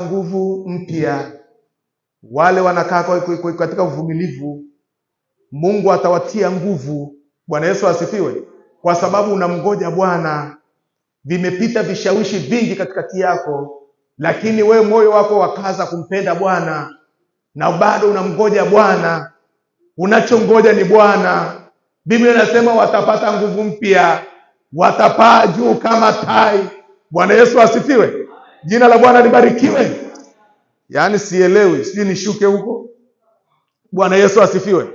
nguvu mpya. Wale wanakaa katika uvumilivu, Mungu atawatia nguvu. Bwana Yesu asifiwe. Kwa sababu unamngoja Bwana. Vimepita vishawishi vingi katikati yako, lakini wewe moyo wako wakaza kumpenda Bwana na bado unamngoja Bwana. Unachongoja ni Bwana. Biblia inasema watapata nguvu mpya, watapaa juu kama tai. Bwana Yesu asifiwe. Jina la Bwana libarikiwe. Yaani sielewi, sijui nishuke huko. Bwana Yesu asifiwe.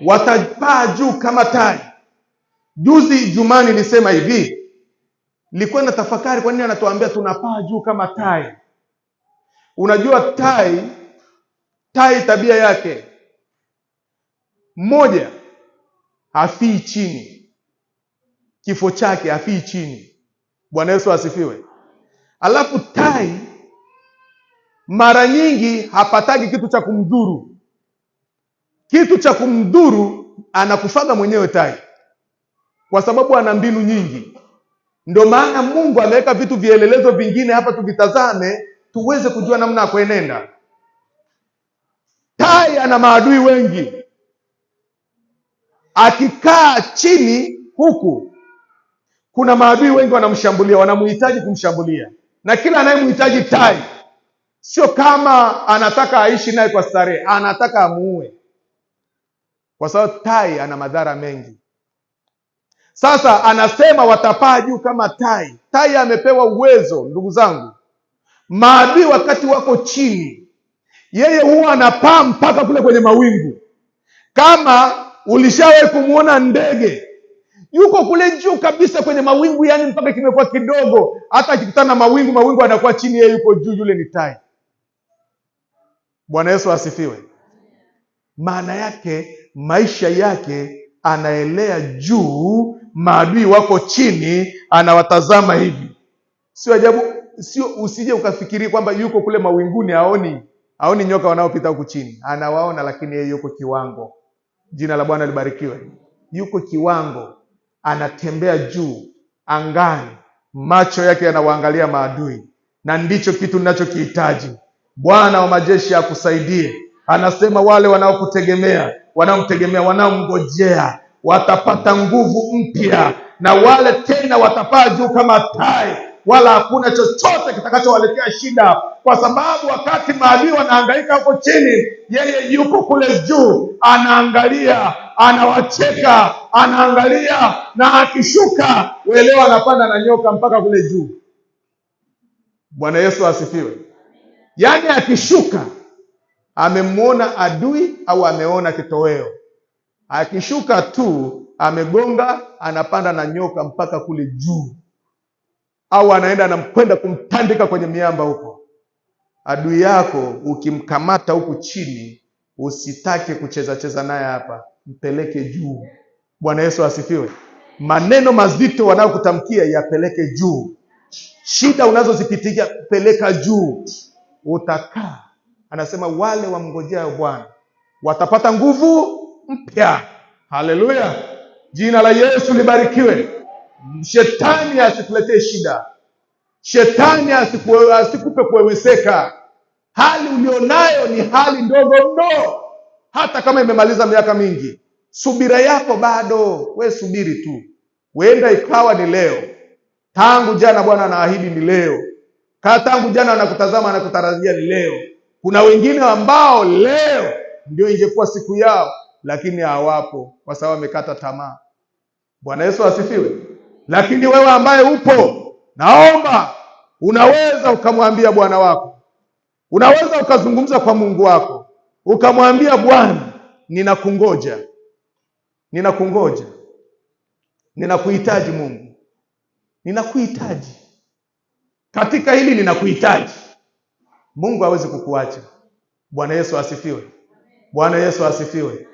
Watapaa juu kama tai. Juzi Jumani nilisema hivi, nilikuwa na tafakari kwa nini anatuambia tunapaa juu kama tai. Unajua tai tabia yake moja, hafii chini. Kifo chake hafii chini. Bwana Yesu asifiwe. Alafu tai mara nyingi hapatagi kitu cha kumdhuru. Kitu cha kumdhuru anakufaga mwenyewe tai, kwa sababu ana mbinu nyingi. Ndio maana Mungu ameweka vitu vielelezo vingine hapa tuvitazame tuweze kujua namna ya kuenenda. Tai ana maadui wengi. Akikaa chini huku, kuna maadui wengi wanamshambulia, wanamhitaji kumshambulia. Na kila anayemhitaji tai, sio kama anataka aishi naye kwa starehe, anataka amuue. Kwa sababu tai ana madhara mengi. Sasa anasema watapaa juu kama tai. Tai amepewa uwezo, ndugu zangu. Maadui wakati wako chini, yeye huwa anapaa mpaka kule kwenye mawingu. Kama ulishawahi kumuona ndege, yuko kule juu kabisa kwenye mawingu, yani mpaka kimekuwa kidogo, hata akikutana na mawingu anakuwa chini, yeye yuko juu. Yule ni tai. Bwana Yesu asifiwe. Maana yake maisha yake anaelea juu, maadui wako chini, anawatazama hivi. Sio ajabu, usije ukafikiri kwamba yuko kule mawinguni haoni nyoka wanaopita huku chini. Anawaona, lakini yeye yuko kiwango. Jina la Bwana libarikiwe. Yuko kiwango, anatembea juu angani, macho yake yanawaangalia maadui. Na ndicho kitu ninachokihitaji. Bwana wa majeshi akusaidie. Anasema wale wanaokutegemea, wanaomtegemea, wanaomngojea watapata nguvu mpya, na wale tena watapaa juu kama tai, wala hakuna chochote kitakachowaletea shida, kwa sababu wakati maadui wanahangaika huko chini, yeye yuko kule juu, anaangalia, anawacheka, anaangalia, na akishuka, uelewa, anapanda na nyoka mpaka kule juu. Bwana Yesu asifiwe. Yaani akishuka amemwona adui au ameona kitoweo. Akishuka tu amegonga, anapanda na nyoka mpaka kule juu, au anaenda anamkwenda kumtandika kwenye miamba huko. Adui yako ukimkamata huku chini, usitake kucheza naye hapa, mpeleke juu. Bwana Yesu asifiwe. Maneno mazito wanayokutamkia yapeleke juu. Shida unazozipitia peleka juu. Utakaa. Anasema wale wamngojea Bwana watapata nguvu mpya. Haleluya. Jina la Yesu libarikiwe. Shetani asikuletee shida. Shetani asikupe kuweweseka. Hali ulionayo ni hali ndogo mno, hata kama imemaliza miaka mingi. Subira yako bado, we subiri tu. Huenda ikawa ni leo. Tangu jana Bwana anaahidi ni leo. Tangu jana anakutazama, anakutarajia ni leo. Kuna wengine ambao leo ndio ingekuwa siku yao, lakini hawapo kwa sababu wamekata tamaa. Bwana Yesu asifiwe. Lakini wewe ambaye upo, naomba unaweza ukamwambia Bwana wako. Unaweza ukazungumza kwa Mungu wako. Ukamwambia Bwana, ninakungoja. Ninakungoja. Ninakuhitaji Mungu. Ninakuhitaji. Katika hili ninakuhitaji. Mungu hawezi kukuacha. Bwana Yesu asifiwe. Bwana Yesu asifiwe.